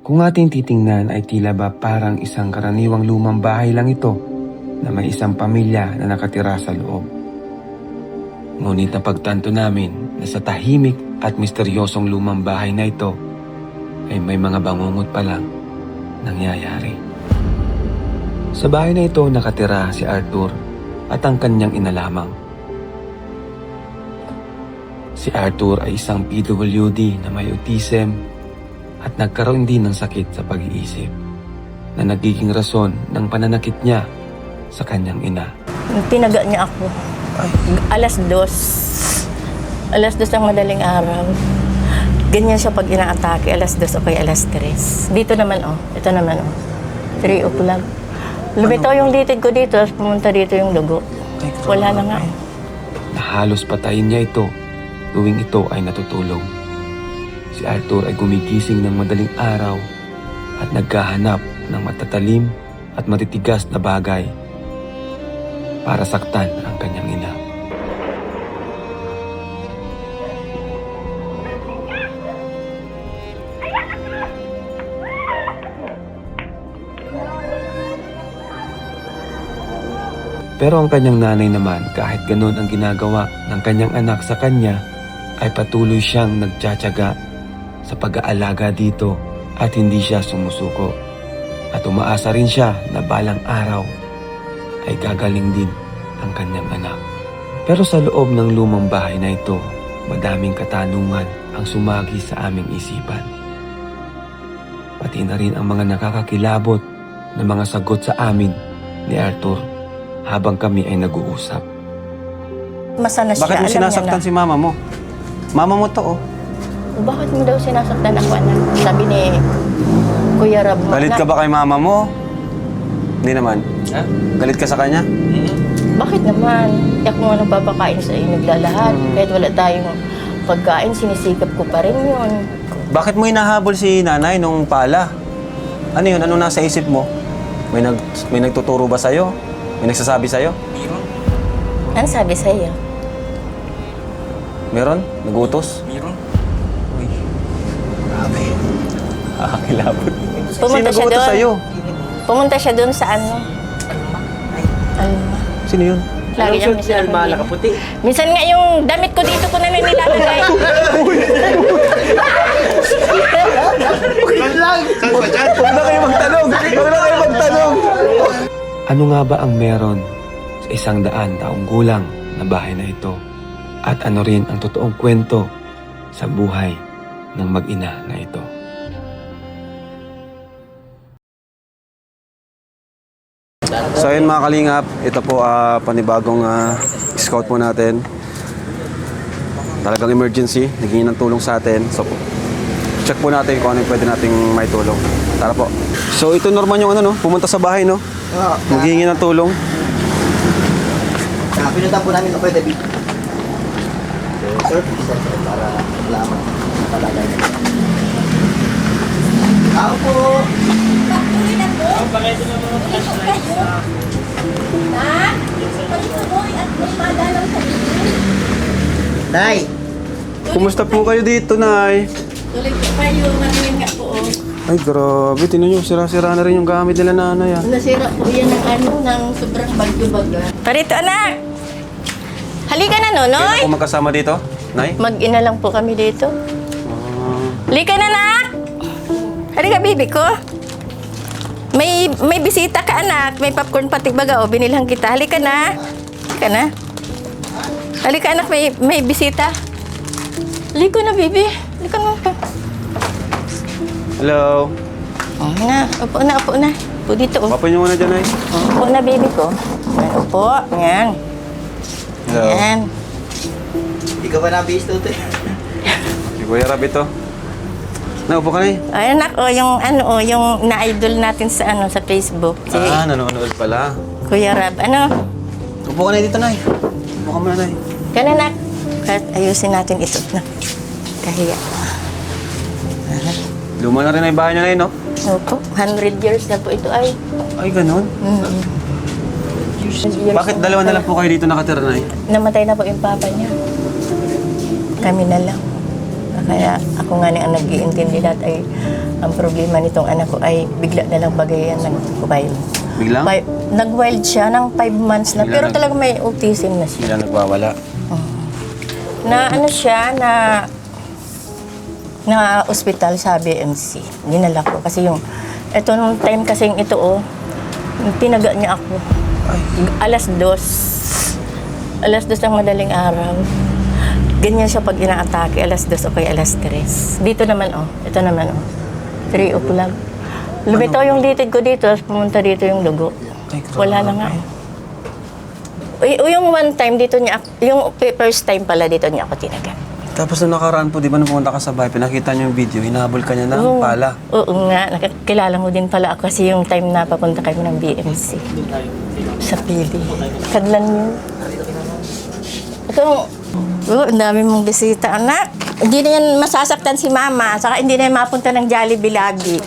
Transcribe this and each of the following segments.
Kung ating titingnan ay tila ba parang isang karaniwang lumang bahay lang ito na may isang pamilya na nakatira sa loob. Ngunit napagtanto namin na sa tahimik at misteryosong lumang bahay na ito ay may mga bangungot pa lang nangyayari. Sa bahay na ito nakatira si Arthur at ang kanyang ina lamang. Si Arthur ay isang PWD na may autism at nagkaroon din ng sakit sa pag-iisip na nagiging rason ng pananakit niya sa kanyang ina. Pinaga niya ako. Alas 2 ng madaling araw. Ganyan siya pag inaatake, alas 2 o kaya alas 3. Dito naman ito naman 3 o'clock. Lumitaw yung litid ko dito, tapos pumunta dito yung dugo. Wala na nga. Na halos patayin niya ito tuwing ito ay natutulog. Si Arthur ay gumigising ng madaling araw at naghahanap ng matatalim at matitigas na bagay para saktan ang kanyang ina. Pero ang kanyang nanay naman, kahit ganun ang ginagawa ng kanyang anak sa kanya, ay patuloy siyang nagtsatsaga sa pag-aalaga dito at hindi siya sumusuko. At umaasa rin siya na balang araw ay gagaling din ang kanyang anak. Pero sa loob ng lumang bahay na ito, madaming katanungan ang sumagi sa aming isipan. Pati na rin ang mga nakakakilabot na mga sagot sa amin ni Arthur habang kami ay nag-uusap. Masana siya, Bakit mo alam sinasaktan niya si mama mo? Mama mo to, oh. na. Bakit mo daw sinasaktan ako, anak? Sabi ni Kuya Rab. Galit ka ba kay mama mo? Hindi naman. Ha? Galit ka sa kanya? Bakit naman? Ako nga nagpapakain sa iyo, naglalahat. Kahit wala tayong pagkain, sinisikap ko pa rin yun. Bakit mo hinahabol si nanay nung pala? Ano yun? Ano nasa isip mo? May nagtuturo ba sa'yo? May nagsasabi sa'yo? Ano sabi sa iyo? Meron? Nagutos? Meron? Uy. Grabe. Nakakilabot. Pumunta siya Sino nagutos doon. sa'yo? Pumunta siya doon sa ano? Alma. Sino yun? Lagi niya minsan Alma, nakaputi. Minsan nga yung damit ko dito ko na nilalagay. Huwag na kayo magtanong! Huwag na kayo magtanong! Ano nga ba ang meron sa 100 taong gulang na bahay na ito? At ano rin ang totoong kwento sa buhay ng mag-ina na ito? So ayun mga kalingap, ito po panibagong scout po natin. Talagang emergency, nagingin ng tulong sa atin. So check po natin kung ano yung pwede nating may tulong. Tara po. So ito Norman yung ano no, pumunta sa bahay no. Maghihingi ng tulong. Pinuntan po namin kung pwede. Sir, sir, para malaman ang kalagay na. Ako po. Nay! Kumusta po kayo dito, Nay? Tuloy ko kayo, maraming nga po. Ay, grabe. Tinan nyo, sira-sira na rin yung gamit nila nanay Nasira po yan ng sobrang bagyo-baga. Parito, anak! Halika na, Nonoy! Kailan po magkasama dito, Nay? Mag-ina lang po kami dito. Halika na, anak! Halika, baby ko. May bisita ka, anak. May popcorn patigbaga, o. Binilhan kita. Halika na. Halika na. Halika, anak. May bisita. Halika na, baby. Halika na. Hello? Upo na. Upo dito, oh. Papo nyo muna dyan, Nay. Upo na, baby ko. Yan, upo. Yan. Hello? Yan. Hindi ka ba nabis to? Si Kuya Rab ito. Naupo ka, Nay. Ay, anak, yung na-idol natin sa Facebook. Si Nanonood pala. Kuya Rab. Upo ka na dito, Nay. Upo ka muna, Nay. Kaya, anak. Ayusin natin ito na. Kahiya. Luma na rin ang bahay niya, Nay, no? Opo, 100 years na po ito ay. Ay, ganun. Bakit dalawa na lang po kayo dito nakatira, Nay? Namatay na po yung papa niya. Kami na lang. Kaya ako nga ang nag-iintindi lahat ay ang problema nitong anak ko ay bigla na lang bagay yan nag-wild. Biglang? Nag-wild siya ng 5 months na, Bigla pero nag- talagang may autism na siya. Biglang nagwawala. Na ano siya, na ospital sa BMC. Dinala ko kasi ito nung time kasing ito tinaga niya ako. Alas 2 ng madaling araw. Ganyan siya pag inaatake, alas 2 o kaya alas 3. Dito naman ito naman 3 o'clock. Lumitaw yung litid ko dito, tapos pumunta dito yung dugo. Ay, grabe. Wala na nga. Yung one time dito niya, yung first time pala dito niya ako tinaga. Tapos nung nakaraan po, di ba nung pumunta ka sa bahay, pinakita niyo yung video, hinahabol ka niya ng pala. Oo nga, nakakilala mo din pala ako kasi yung time na papunta kayo ng BMC. Sa Pili. Kadlan yun. Ito, ang dami mong bisita, anak. Hindi na yan masasaktan si mama, saka hindi na yan mapunta ng Jollibee lagi.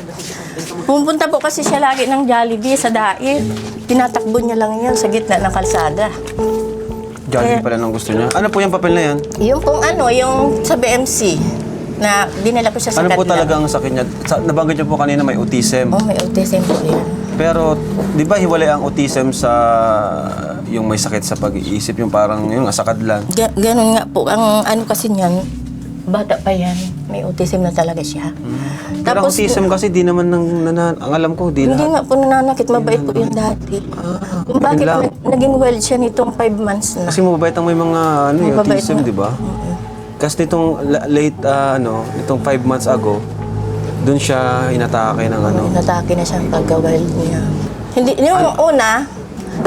Pumunta po kasi siya lagi ng Jollibee sa dait. Tinatakbo niya lang yan sa gitna ng kalsada. Jollibee pala nang gusto niya. Ano po yung papel na yan? Yung pong yung sa BMC, na dinala ko siya sa Ano po Kadlan. talaga ang sakit niya? Nabanggit niyo po kanina may autism. Oh, may autism po yan. Pero, di ba hiwalay ang autism sa yung may sakit sa pag-iisip, yung parang yung sa kadlan? Ganun nga po. Ang ano kasi niyan, bata pa yan. May autism na talaga siya. Pero ang autism kasi di naman ang alam ko, di Hindi lahat. nga po nananakit. Mabait po yung dati. Kung bakit yun lang. naging well siya nitong 5 months na. Kasi mababait ang may mga Mababait autism, na. di ba? Kasi nitong late, nitong 5 months ago, doon siya inatake ng Natake na siya ang pagka-wild niya. Hindi, yung una,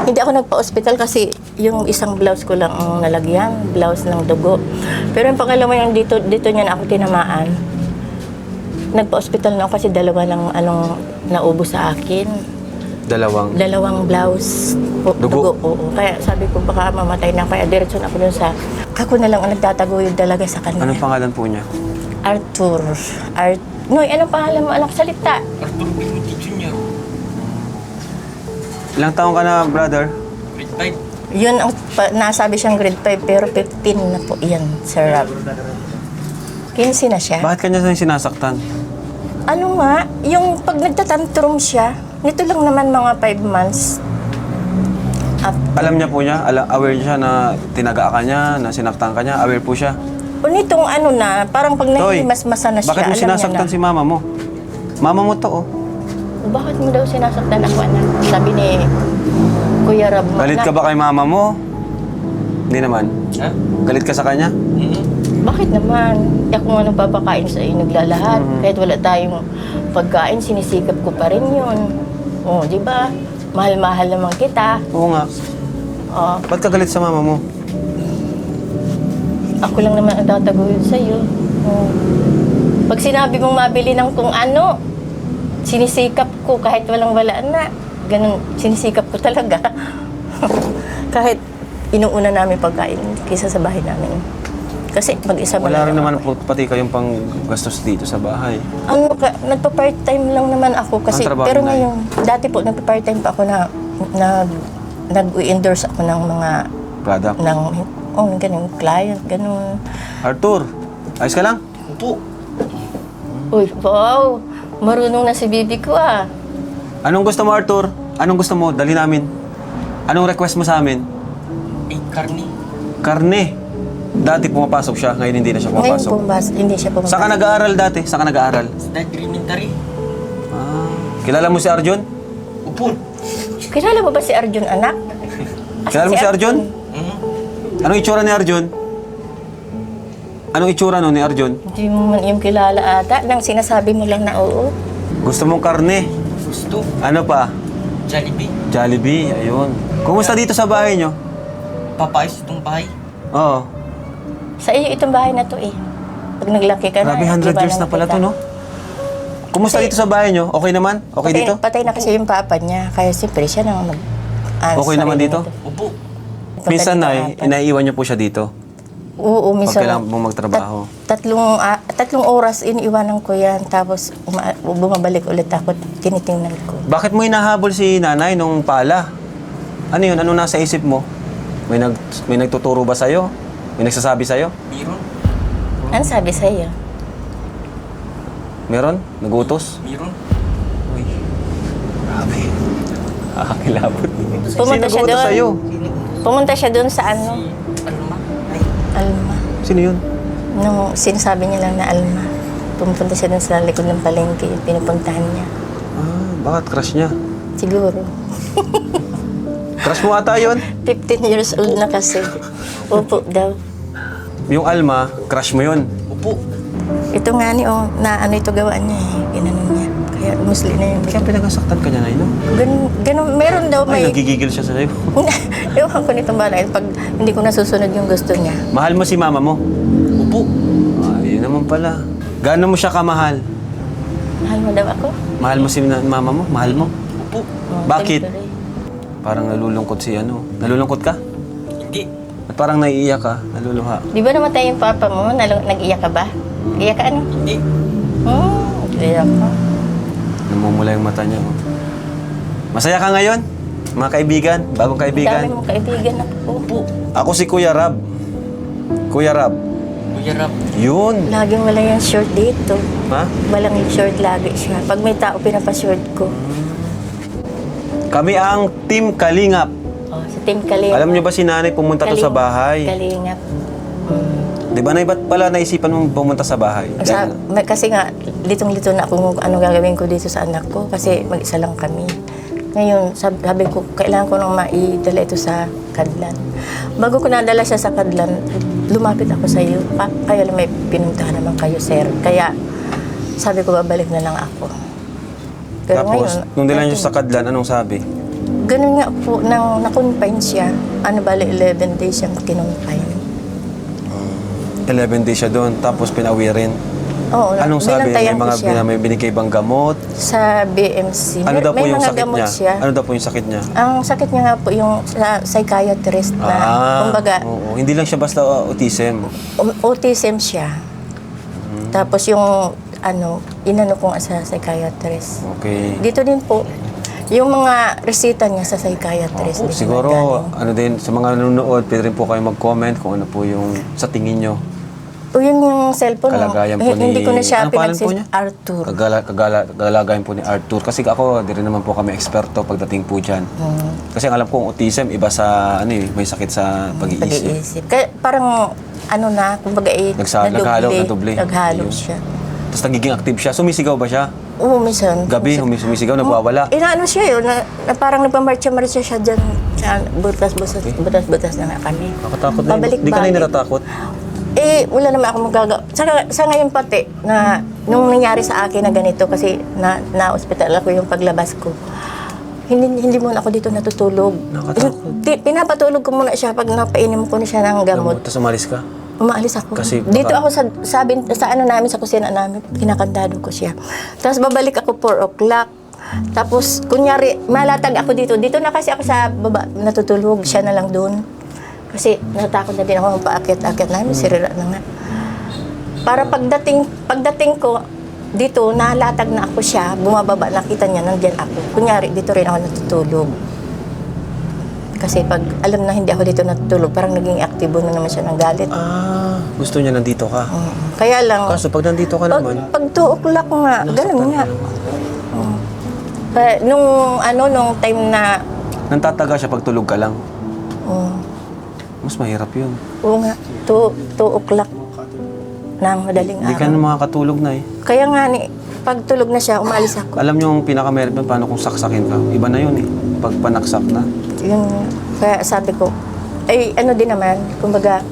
hindi ako nagpa-hospital kasi yung isang blouse ko lang ang nalagyan, blouse ng dugo. Pero yung pangalawa yung dito niya na ako tinamaan. Nagpa-hospital na ako kasi dalawa lang naubo sa akin. Dalawang blouse Dugo? Oo. Kaya sabi ko baka mamatay na, kaya diretso na ako dun sa... Ako na lang ang nagtataguyod talaga sa kanya. Anong pangalan po niya? Arthur. Noy, anong pangalan mo, anak? Salita. Arthur Bimuti Jr. Ilang taong ka na, brother? Grade Yun ang nasabi siyang grade 5 pero 15 na po yan, Sir Rob. 15 na siya. Bakit kanya sinasaktan? Ano nga, yung pag nagtatantrum siya, nito lang naman mga 5 months. Alam niya po niya? Aware siya na tinaga ka niya, na sinaktan ka niya? Aware po siya? O nitong parang pag nahihimas-masa na siya, bakit mo alam niya sinasaktan na. si mama mo? Mama mo to, oh. O, bakit mo daw sinasaktan ako, anak? Sabi ni Kuya Rob. Galit ka ba kay mama mo? Hindi naman. Ha? Galit ka sa kanya? Bakit naman? Ako nga nagpapakain sa iyo, naglalahat. Kahit wala tayong pagkain, sinisikap ko pa rin yun. O, di ba? Mahal-mahal naman kita. Oo nga. O, Ba't ka galit sa mama mo? ako lang naman ang tataguyod sa iyo. O, pag sinabi mong mabili ng kung ano, sinisikap ko kahit walang-wala na. Ganun, sinisikap ko talaga. Kahit inuuna namin pagkain kaysa sa bahay namin. Kasi mag-isa man Wala rin lang naman ako. po pati kayong pang gastos dito sa bahay. Nagpa-part-time lang naman ako kasi Ang trabaho pero na ngayon dati po nagpa-part-time pa ako na nag-endorse ako ng mga Product. ganun client ganun. Arthur, ayos ka lang? Upo. Uy, wow. Marunong na si bibi ko ah. Anong gusto mo, Arthur? Anong gusto mo? Dali namin. Anong request mo sa amin? Ay, karni. Karne. Dati pumapasok siya, ngayon hindi na siya Ngayon pumapasok. hindi siya pumasok. Saan ka nag-aaral dati? Saan ka nag-aaral? State elementary. Kilala mo si Arjun? Upo. Kilala mo ba si Arjun, anak? Kilala mo si Arjun? Anong itsura ni Arjun? Anong itsura ni Arjun? Hindi mo man yung kilala ata. Nang sinasabi mo lang na oo. Gusto mong karne? Gusto. Ano pa? Jollibee. Jollibee, ayun. Kumusta dito sa bahay nyo? Papayos itong bahay. Oo. Sa iyo itong bahay na to eh. Pag naglaki ka Grabe, na. 100 years na pala to, no? Kumusta dito sa bahay nyo? Okay naman? Okay dito? Patay na kasi yung papa niya. Kaya siyempre siya nang mag-answer. Okay naman dito? Upo. Minsan na, inaiwan nyo po siya dito. Oo, Pag minsan. kailangan mong magtrabaho. Tatlong oras iniiwanan ko yan. Tapos bumabalik ulit ako. Tinitingnan ko. Bakit mo hinahabol si nanay nung pala? Ano yun? Ano nasa isip mo? May nagtuturo ba sa'yo? May nagsasabi sa'yo? Meron. Ano sabi sa iyo? Meron? Nagutos? Meron. Uy. Grabe. Nakakilabot. Pumunta siya Sino doon. sa'yo? Pumunta siya doon sa ano, Si Alma. Alma. Sino yun? Nung sinasabi niya lang na Alma. Pumunta siya doon sa likod ng palengke, yung pinupuntahan niya. Ah, bakit crush niya? Siguro. Crush mo ata yun? 15 years old na kasi. Opo daw. Yung Alma, crush mo yun. Upo. Ito nga ni, na ano ito gawaan niya eh. Ginanon niya. Kaya umusli na yun. Kaya pinagasaktan ka niya na yun. Ganun, meron daw Ay, may... nagigigil siya sa'yo. Ewan ko nitong bala. Pag hindi ko nasusunod yung gusto niya. Mahal mo si mama mo? Upo. Ay, yun naman pala. Gaano mo siya kamahal? Mahal mo daw ako? Mahal mo si mama mo? Mahal mo? Upo. Oh, Bakit? ganito rin. Parang nalulungkot si ano. Nalulungkot ka? Hindi. At parang naiiyak ka, naluluha. Di ba namatay yung papa mo? Nag-iyak ka ba? Iyak ka ano? Hindi. Iyak ka. Namumula yung mata niya. Oh. Masaya ka ngayon? Mga kaibigan? Bagong Dami kaibigan? mong kaibigan ako. Upo. Ako si Kuya Rab. Kuya Rab. Kuya Rab. Yun. Laging wala yung short dito. Ha? Walang short lagi siya. Pag may tao, pinapashort ko. Kami ang Team Kalingap. Oh, sa Team Kalingap. Alam niyo ba si nanay pumunta to sa bahay? Kalingap. Di ba na ba't pala naisipan mong pumunta sa bahay? Kasi nga, litong-lito na kung ano gagawin ko dito sa anak ko. Kasi mag-isa lang kami. Ngayon, sabi ko, kailangan ko nang maidala ito sa Kadlan. Bago ko nadala siya sa Kadlan, lumapit ako sa iyo. Kaya lang may pinuntahan naman kayo, sir. Kaya sabi ko, babalik na lang ako. Pero Tapos, nung dilan niyo sa Kadlan, anong sabi? ganun nga po, nang na-confine siya. Ano bali, 11 days siyang kinonfine. 11 days siya doon, tapos pinauwi rin. Oo, Anong sabi? May binantayan ko mga siya may binigay bang gamot? sa BMC. Ano daw po may yung mga sakit gamot niya? siya. Ano daw po yung sakit niya? Ang sakit niya nga po yung sa psychiatrist na, kumbaga, oo. Hindi lang siya basta autism. autism siya. Tapos yung, inano kong sa psychiatrist. Okay. Dito din po, yung mga resita niya sa psychiatrist. Opo, dito siguro, nagaling. ano din, sa mga nanonood, pwede rin po kayo mag-comment kung ano po yung sa tingin nyo. O yun yung cellphone mo. Kalagayan po ni... Hindi ko na siya Ano pangalan po niya? Arthur. Kalagayan po ni Arthur. Kasi ako, di rin naman po kami eksperto pagdating po dyan. Kasi ang alam ko, autism, iba sa, may sakit sa pag-iisip. Pag-iisip. Kaya parang, kumbaga Naghalo. Naghalo Ayun. siya. Tapos nagiging active siya. Sumisigaw ba siya? Oo, minsan. Gabi, sumisigaw, nagwawala. Inaano siya yun, na parang nagpamarcha-marcha siya dyan. Butas-butas na nga kami. Nakatakot na yun. Pabalik-balik. Di ka na yung natatakot? Wala naman ako magagawa. Sa ngayon pati, na nung nangyari sa akin na ganito, kasi na-hospital ako yung paglabas ko, hindi muna ako dito natutulog. Nakatakot. Pinapatulog ko muna siya pag napainom ko na siya ng gamot. Tapos umalis ka? Umaalis ako. Kasi Dito baka- ako sa ano namin, sa kusina namin, kinakantado ko siya. Tapos babalik ako 4 o'clock. Tapos, kunyari, malatag ako dito. Dito na kasi ako sa baba, natutulog. Siya na lang doon. Kasi natakot na din ako paakyat-akyat namin, sirira na nga. Para pagdating ko, dito, nalatag na ako siya, bumababa, nakita niya, nandiyan ako. Kunyari, dito rin ako natutulog. Kasi pag alam na hindi ako dito natutulog, parang naging aktibo na naman siya ng galit. Gusto niya nandito ka. Kaya lang, Kaso pag nandito ka naman, pag 2 o'clock nga, ganun nga. Oo. Kaya nung time na, nantataga siya pag tulog ka lang. oh, Mas mahirap yun. oo nga, 2 o'clock ng madaling Hindi ka araw. na makakatulog na eh. Kaya nga pag tulog na siya, umalis ako. Alam niyo yung pinaka-merit mo, paano kung saksakin ka? Iba na yun eh. Pag panaksak na. Yun, kaya sabi ko, din naman, kumbaga,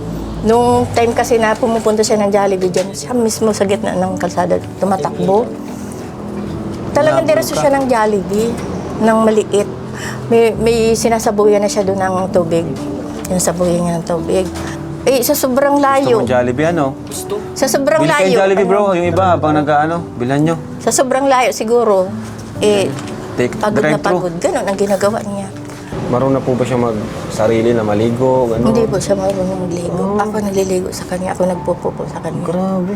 nung time kasi na pumupunta siya ng Jollibee dyan, siya mismo sa gitna ng kalsada, tumatakbo. Talagang diretso siya ng Jollibee, ng maliit. May sinasabuyan na siya doon ng tubig. Sinasabuyan niya ng tubig. Sa sobrang Gusto layo. mo Jollibee, ano? Gusto. Sa sobrang Bili layo. kayo Jollibee, bro. Yung iba, habang bilan nyo. Sa sobrang layo, siguro, Take pagod na drive-thru. pagod. Ganon ang ginagawa niya. Marunong na po ba siya mag-sarili na maligo? Gano'n? Hindi po siya marunong magligo. Ako naliligo sa kanya, ako nagpupo sa kanya. Grabe,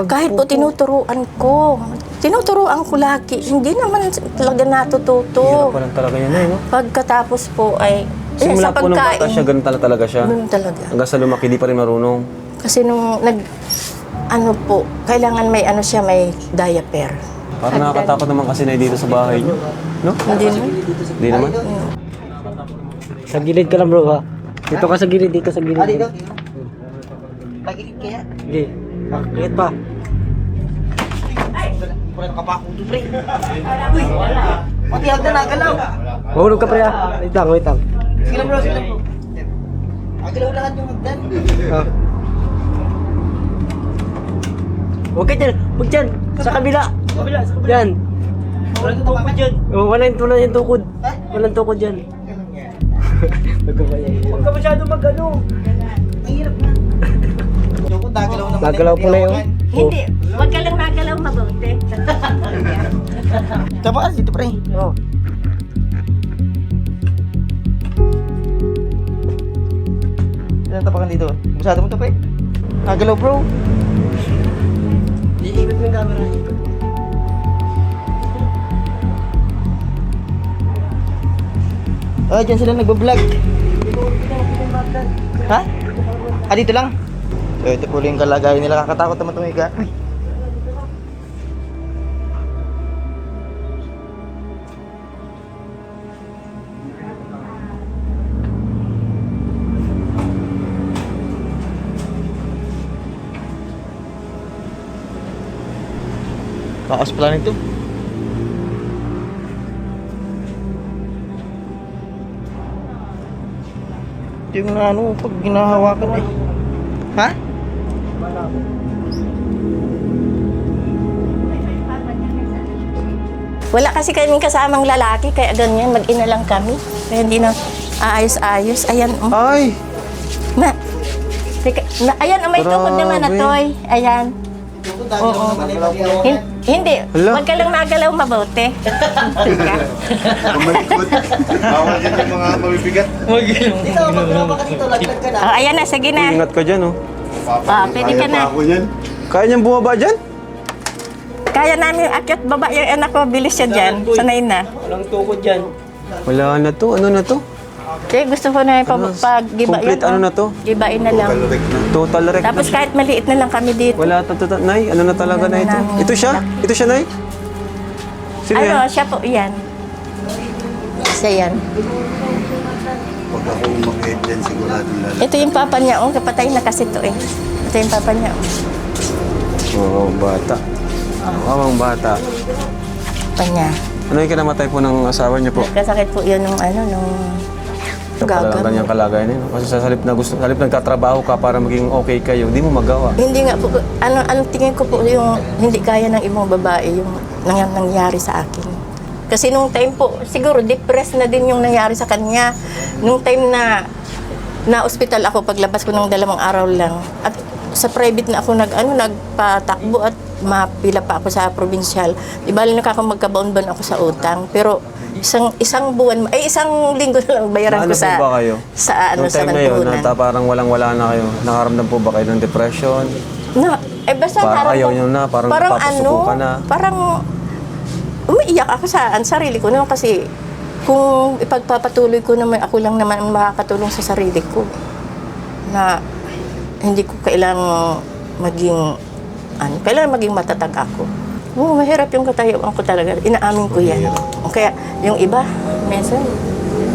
Kahit po tinuturuan ko. Tinuturuan ko lagi. Hindi naman talaga natututo. Hirap pa lang talaga yan eh, no? Pagkatapos po ay, Simula sa po nung bata siya, ganun talaga siya. Ganun talaga. Hanggang sa lumaki, di pa rin marunong. Kasi nung ano po, kailangan may ano siya, may diaper. Parang nakakatakot naman kasi na dito sa bahay niyo. No? Hindi mo? Hindi naman. Sa gilid ka lang bro ha. Dito ka sa gilid, dito sa gilid. Ah, dito. Pagigit kaya. Sige. Bakit pa? Wala ka pa ako to, pre. Uy, pati hagdan nagalaw. Mahulog ka pre ha. Wait lang, wait lang. Sige lang bro, sige lang bro. Nagalaw lahat yung hagdan. Ah. Huwag ka dyan, huwag dyan. Sa kabila. Sa kabila. Yan. Walang tukod dyan. Oh, wala yung tukod. Walang tukod dyan. Huwag ka masyado mag-ano. Ang hirap na. Yung nagalaw naman. Nagalaw po na yun. Hindi, wag ka lang nagalaw mabuti. Tapakas dito, pre. Oh. Ilan tapakan dito? Busado mo to, pre. Nagalaw, bro. Iikot mo yung camera. Ah, dyan sila nagbablog. Ha? Ah, dito lang? So, ito po yung kalagayan nila. Kakatakot naman tumiga. Uy. Kaos pala nito. Ito yung ano, pag ginahawakan eh. Ha? Wala kasi kaming kasamang lalaki, kaya ganyan, mag-ina lang kami. Kaya hindi na aayos-ayos. Ayan, oh. Ay! Na, teka, ayan, oh, may tukod naman na Grabe. toy. Ayan. Oo. Hindi, Hala. wag ka lang nagalaw mabuti. Teka. Bawal dyan yung mga mabibigat. Dito, magkakapa ka dito, laglag ka na. Oh, ayan na, sige na. Ingat ka dyan, oh. Pwede ka na. Ako yan. Kaya niyang bumaba dyan? Kaya namin akyat baba yung anak ko, bilis siya dyan. Sanay na. Walang tukod dyan. Wala na to. Ano na to? Kaya gusto ko na pag-giba Complete yan. ano na to? Gibain na lang. Total wreck na Tapos siya. kahit maliit na lang kami dito. Wala to. Nay, ano na talaga na ito? Wala na. Ito siya? Ito siya, Nay? Sino yan? Ano, siya po, yan. Siya yan. Pag ako umakit dyan, sigurado lalo. Ito yung papa niya, oh. Kapatay na kasi to eh. Ito yung papa niya, oh. Oo, bata. Awang bata. Papa niya. Ano yung kinamatay po ng asawa niyo po? Nagkasakit po yun nung ano, nung Ito pala lang gaga. ganyang kalagayan eh. Kasi sa halip nagtatrabaho ka para maging okay kayo, hindi mo magawa. Hindi nga po, ano tingin ko po yung hindi kaya ng ibang babae yung nangyari sa akin. Kasi nung time po, siguro depressed na din yung nangyari sa kanya. Nung time na na-hospital ako, paglabas ko ng 2 araw lang. At sa private na ako nagpatakbo at mapila pa ako sa provincial. Di bali magkabaon-baon ako sa utang. Pero isang buwan, isang linggo na lang bayaran ko Ano sa po ba kayo? sa Nung time na yun, parang walang-wala na kayo. Nakaramdam po ba kayo ng depression? Basta Parang parang ayaw niyo na, parang papasuko ka na. Parang umiiyak ako sa sarili ko naman kasi kung ipagpapatuloy ko naman, ako lang naman ang makakatulong sa sarili ko. Na hindi ko kailangang maging matatag ako. Oo, mahirap yung katayuan ko talaga. Inaamin ko yan. Kaya yung iba, minsan,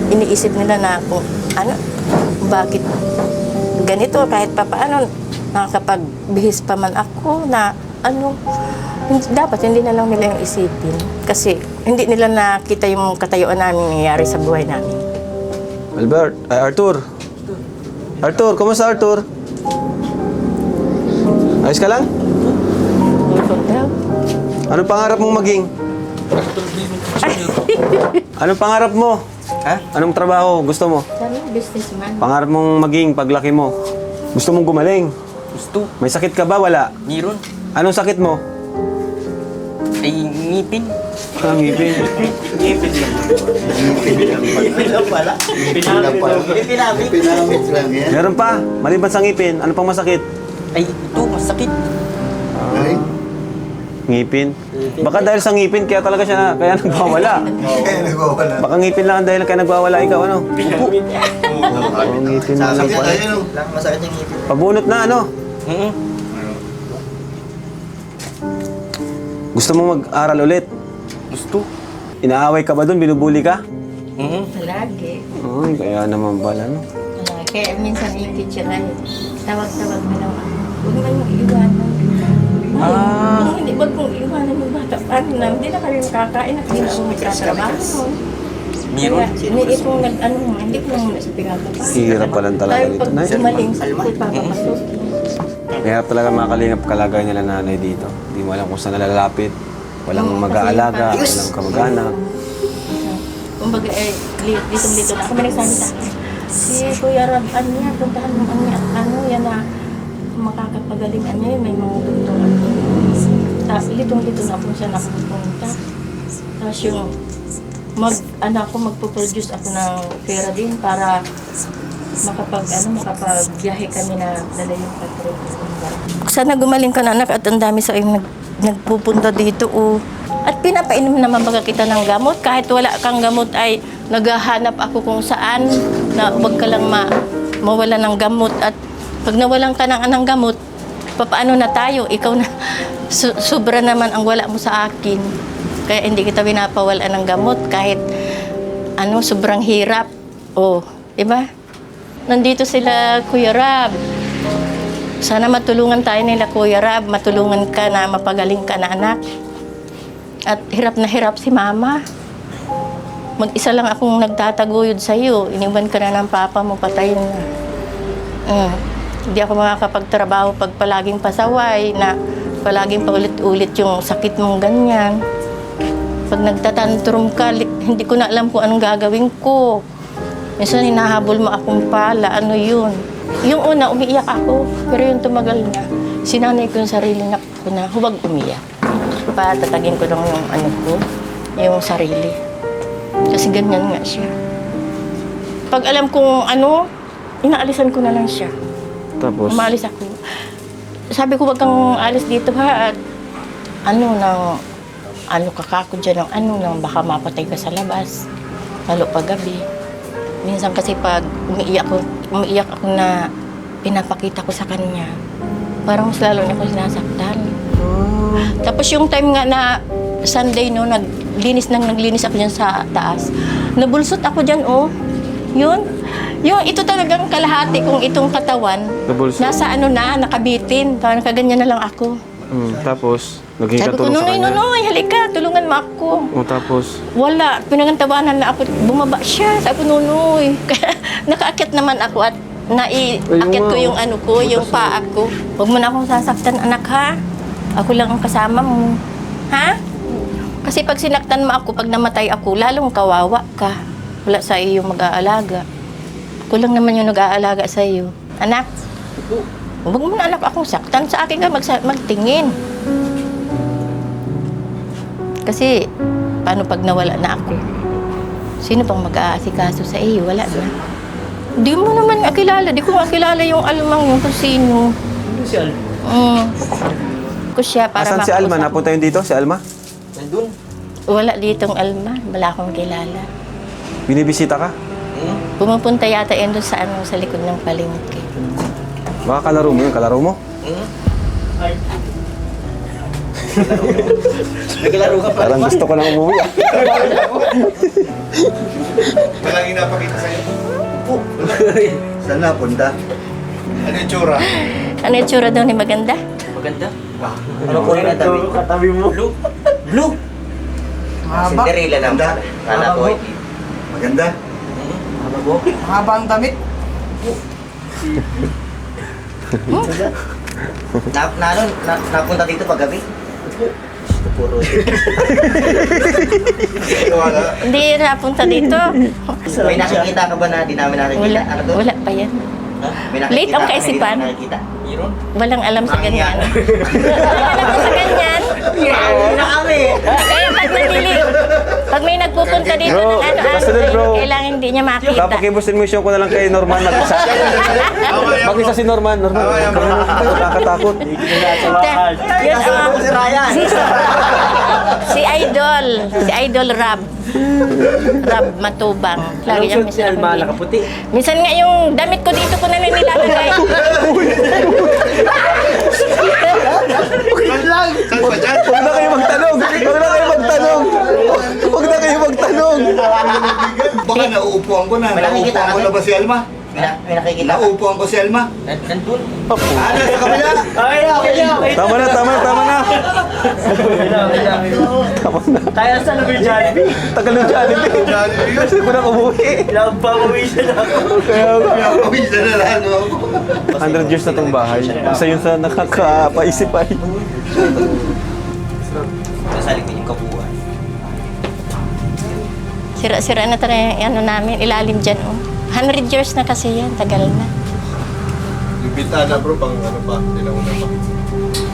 iniisip nila na kung bakit ganito, kahit pa paano, nakakapagbihis pa man ako na dapat hindi na lang nila yung isipin. Kasi hindi nila nakita yung katayuan namin nangyayari sa buhay namin. Arthur. Arthur, kumusta Arthur? Ayos ka lang? Anong pangarap mong maging? Anong pangarap mo? Ha? Anong trabaho gusto mo? Sabi, businessman. Pangarap mong maging paglaki mo? Gusto mong gumaling? Gusto. May sakit ka ba? Wala. Meron. Anong sakit mo? Ay, ngipin. Ang ngipin. Lang pala. Pinamit lang yan. Meron pa. Maliban sa ngipin, ano pang masakit? Ay, ito, masakit. Ay, Ngipin. Baka dahil sa ngipin, kaya talaga siya kaya nagwawala. kaya nagwawala. Baka ngipin lang dahil kaya nagwawala ikaw, ano? Oo, ngipin na lang Sakit pala. tayo nung. Lang masakit yung ngipin. Pabunot na, ano? Gusto mo mag-aral ulit? Gusto. Inaaway ka ba doon? Binubuli ka? Lagi. Ay, kaya naman pala, no? Kaya minsan yung kitchen ay tawag-tawag mo lang ako. Huwag naman yung iwanan. Kung hindi, wag mong iwanan yung bata. Paano na? Hindi na kami makakain at hindi na ako magtatrabaho. Meron. Hindi ko nag-ano, hindi ko naman sa pinagpapasok. Hirap pa lang talaga Tayo dito, pag Nay. sumaling sa school, papapasok. Mahirap talaga makalingap kalagayan nila nanay dito. Hindi mo alam kung saan nalalapit. Walang mag-aalaga, walang kamag-anak. Kumbaga dito na. Ako may nagsabi sa akin, si Kuya Rab, ano yan, puntahan mo ano yan na makakapagaling ano yun, may mga doktor. Tapos litong-lito na po siya napupunta. Tapos yung magpo-produce ako ng pera din para makapagbiyahe kami na dala yung patrol. Sana gumaling ka na anak at ang dami sa yung nagpupunta dito. At pinapainom naman baga kita ng gamot. Kahit wala kang gamot ay naghahanap ako kung saan na huwag ka lang mawala ng gamot. At pag nawalan ka ng gamot, papaano na tayo? Ikaw na, sobra naman ang wala mo sa akin. Kaya hindi kita pinapawala ng gamot kahit sobrang hirap. Diba? Nandito sila, Kuya Rab. Sana matulungan tayo nila, Kuya Rab. Matulungan ka na mapagaling ka na anak. At hirap na hirap si Mama. Mag-isa lang akong nagtataguyod sa iyo. Iniwan ka na ng papa mo, patayin na. Hindi ako makakapagtrabaho pag palaging pasaway na palaging paulit-ulit yung sakit mong ganyan. Pag nagtatantrum ka, hindi ko na alam kung anong gagawin ko. Minsan hinahabol mo akong pala, ano yun. Yung una, umiiyak ako. Pero yung tumagal na, sinanay ko yung sarili ko na huwag umiyak. Patatagin ko lang yung yung sarili. Kasi ganyan nga siya. Pag alam kong inaalisan ko na lang siya. Tapos? Umalis ako. Sabi ko, wag kang alis dito ha. At kakako dyan ng baka mapatay ka sa labas. Lalo pag gabi. Minsan kasi pag umiiyak ako na pinapakita ko sa kanya, parang mas lalo niya ako sinasaktan. Tapos yung time nga na Sunday, naglinis ako dyan sa taas. Nabulsot ako dyan, Yun. Yung ito talagang kalahati kong itong katawan. Nabulsot? Nasa nakabitin. Parang kaganyan na lang ako. Tapos, naging Sabi ko, katulong sa kanya? Nunoy, halika, tulungan mo ako. Tapos? Wala, pinangantawanan na ako. Bumaba siya. Sabi ko, Nunoy. Nakaakyat naman ako at naiakyat ko yung yung paa ko. Huwag mo na akong sasaktan, anak, ha? Ako lang ang kasama mo. Ha? Kasi pag sinaktan mo ako, pag namatay ako, lalong kawawa ka. Wala sa iyo mag-aalaga. Ako lang naman yung nag-aalaga sa iyo. Anak, huwag mo na anak akong saktan. Sa akin ka magtingin. Kasi, paano pag nawala na ako? Sino pang mag-aasikaso sa iyo? Wala na. Di mo naman akilala. Di ko makilala yung almang yung kung sino. Ano si Alma? Ko siya para Asan si Alma? makausap. Napunta yun dito, si Alma? Nandun. Wala ditong Alma. Wala akong kilala. Binibisita ka? Pumupunta yata yun doon sa sa likod ng palengke. Baka kalaro mo yun, kalaro mo? Naglaro ka pa. Parang gusto ko lang umuwi. Walang inapakita sa'yo. Saan napunta? Ano yung tsura? Ano yung tsura daw ni maganda? Maganda. Ano po yung katabi mo? Blue. Blue. Cinderella naman. Kala ko ay Maganda? Mahaba ang damit. napunta dito pag gabi. Puro. Wala. Hindi napunta dito. May nakikita ka ba na di namin nakikita? Wala, Ano to? wala pa yan. May nakikita Late ang ka, kaisipan. hindi nakikita. Meron. Walang alam sa ganyan. Walang alam sa ganyan. Na kami. Kaya pag Pag may nagpupunta dito Bro, ng ano, kasunod, bro. kailangan hindi niya makita. Papakibusin mo yung show ko na lang kay Norman mag-isa. Mag-isa si Norman. Norman, nakakatakot. Yun, si Idol Rab Matubang. Lagi niya minsan ako nakaputi. minsan nga yung damit ko dito ko na lang nilalagay. Huwag na kayo magtanong. Huwag na kayo magtanong. Huwag na kayo magtanong. Baka nauupuan ko na. Nauupuan ko na ba si Alma? May nakikita. Nauupuan ko si Alma? Nandun. Ano sa kabila? Tama na, tama na, tama na. Tayo sa namin Jollibee. Tagal ng Jollibee. Kasi ko na umuwi. Nagpapawisan ako. Pawisa na lang, no? 100 years na tong bahay. Isa yun sa nakakapaisip ay. Nasa likod yung kabuuan. Sira-sira na talaga yung ano namin, ilalim dyan. Oh. 100 years na kasi yan, tagal na. Yung bintana bro, pang ano pa, nilauna pa.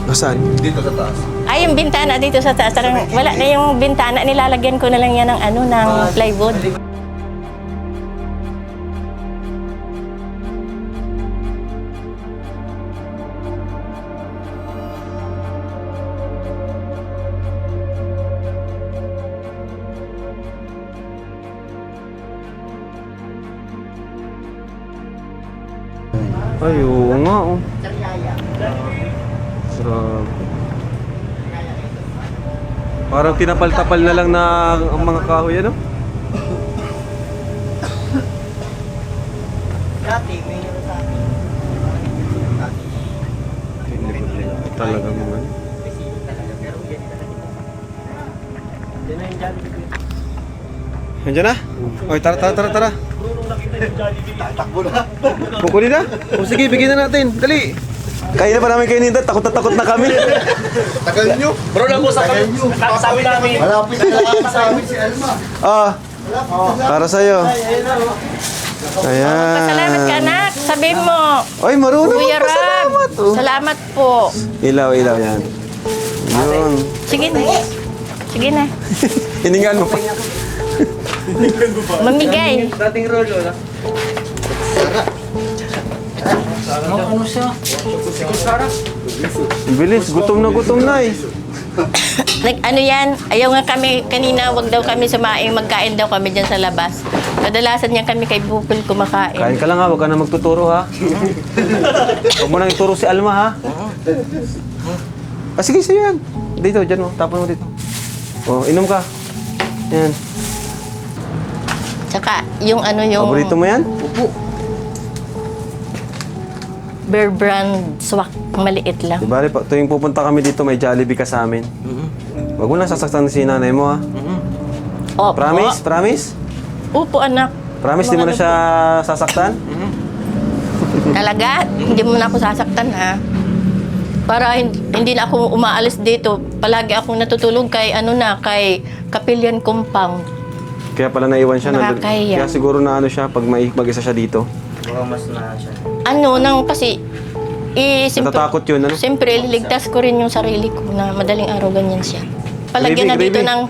Nasaan? Dito sa taas. Ay, yung bintana dito sa taas, talagang wala na yung bintana, nilalagyan ko na lang yan ng ano, ng plywood. Ay, oo nga oh. Grabe. Parang tinapal-tapal na lang na ang mga kahoy, ano? Dati, may sa akin. Talagang ano. Nandiyan na? Oy, tara, tara, tara, tara. Takbo na. Kukunin na? O sige, bigyan na natin. Dali. Kaya na pa namin kayo nito. Takot na kami. Tagal nyo. Bro, nag-usap kami. Sabi namin. Malapit na sa amin si Alma. Ah, para sa'yo. Ayan. Pasalamat ka, anak. Sabi mo, Oy, marunong Kuya Rab, magpasalamat. Oh. salamat po. Ilaw, ilaw yan. Yun. Sige na. Sige na. Hiningaan mo pa. Mamigay. Dating rolo na. Ano siya? Bilis, gutom na eh. Ano yan, ayaw nga kami, kanina wag daw kami sumaing, magkain daw kami dyan sa labas. Kadalasan niya kami kay Bukol kumakain. Kain ka lang ha, huwag ka na magtuturo ha. Huwag mo nang ituro si Alma ha. Ah, sige, sa'yo yan. Dito, dyan mo, tapon mo dito. Oh, inom ka. Yan. Tsaka, yung ano yung Paborito mo yan? Bear Brand swak, maliit lang. Di bale, tuwing pupunta kami dito, may Jollibee ka sa amin. Huwag mo lang sasaktan si nanay mo ha. Opo. Promise? Promise? Opo, anak. Promise, di mo na siya sasaktan? Talaga, hindi mo na ako sasaktan ha. Para hindi na ako umaalis dito. Palagi akong natutulog kay kay Kapilyan Compound. Kaya pala naiwan siya. Nakakahiya. Kaya siguro na ano siya, pag mag-isa siya dito. Baka mas na siya. Kasi Natatakot yun, ano? Siyempre, liligtas ko rin yung sarili ko na madaling araw ganyan siya. Palagyan na Gravy, dito gravy. ng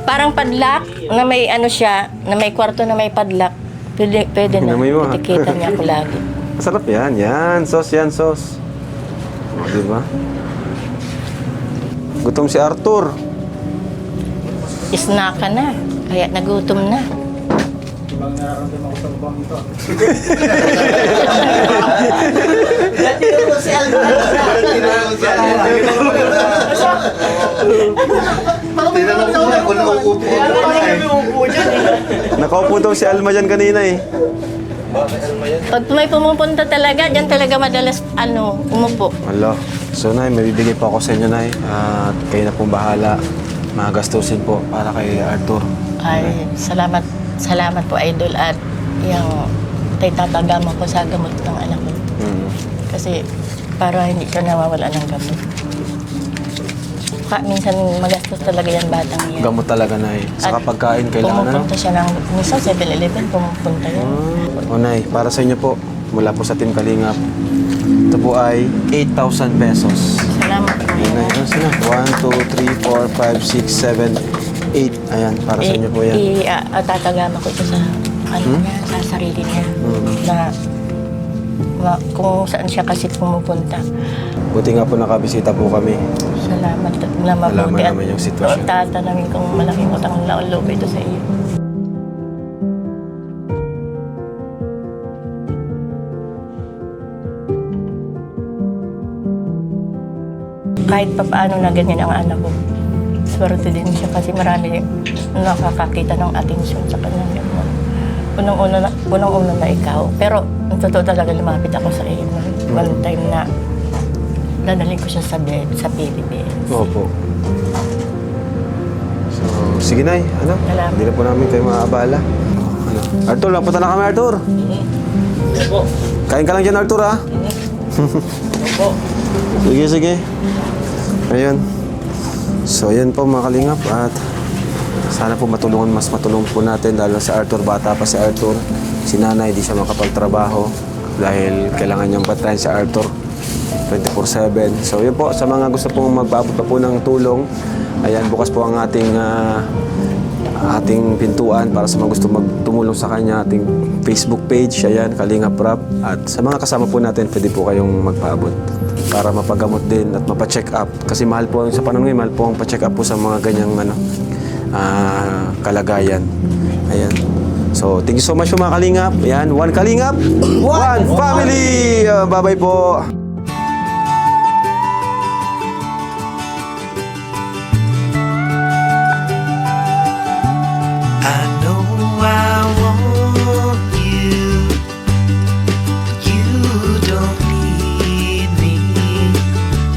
parang padlock na may siya, na may kwarto na may padlock. Pwede na. Inamoy mo, ha? Titikita niya ako lagi. Masarap yan. Yan, sauce yan, sauce. O, diba? Gutom si Arthur. Snack ka na. Kaya nagutom na. Tinanong ko na kung nauupo ako. Nakaupo daw si Alma dyan kanina eh. Pag may pumupunta talaga, dyan talaga madalas umupo. Hala. So, Nay, may bibigay po ako sa inyo, Nay. At kayo na pong bahala. Magastusin po para kay Arthur. Ay, salamat po, Idol. At yung tatagama ko sa gamot ng anak ko. Kasi para hindi siya nawawala ng gamot. Minsan magastos talaga yan batang yan. Gamot talaga, Nay. Sa At pagkain, kailangan ano? Pumupunta siya ng, minsan 7-Eleven, pumupunta yan. O, Nay, para sa inyo po, mula po sa Team Kalingap, ito po ay 8,000 pesos. Salamat po. Yun na, yun sila. 1, 2, 3, 4, 5, 6, 7, 8. Ayan, para sa inyo po yan. Tatagama ko ito sa niya, sa sarili niya. Na kung saan siya kasi pumupunta. Buti nga po nakabisita po kami. Salamat na mabuti. Alaman namin yung sitwasyon. Tatanungin kong malaking utang na loob ito sa iyo. Kahit pa paano na ganyan ang anak ko. Swerte din siya kasi marami nakakakita ng atensyon sa kanya. Unang-una na ikaw. Pero ang totoo talaga lumapit ako sa iyo. One time na dadaling ko siya sa bed, sa Philippines. Opo. So, sige Nay, ano? Salamat. Hindi na po namin kayo maaabala. Ano? Arthur, napunta na kami, Arthur. Opo. Kain ka lang dyan, Arthur, ha? Opo. Sige, sige. Ayun. So, yan po mga kalingap. At sana po mas matulungan po natin dahil sa Arthur, bata pa si Arthur. Si nanay, di siya makapagtrabaho dahil kailangan niyang patrain si Arthur 24/7. So, yun po. Sa mga gusto pong magpaabot pa po ng tulong, ayan, bukas po ang ating pintuan para sa mga gusto magtumulong sa kanya, ating Facebook page, ayan, Kalingap Rap. At sa mga kasama po natin, pwede po kayong magpaabot para mapagamot din at mapacheck up. Kasi mahal po, sa panahon ngayon, mahal po ang pa-check up po sa mga ganyang kalagayan. Ayan. So, thank you so much po mga Kalingap. Ayan, one Kalingap, one family! Bye-bye po!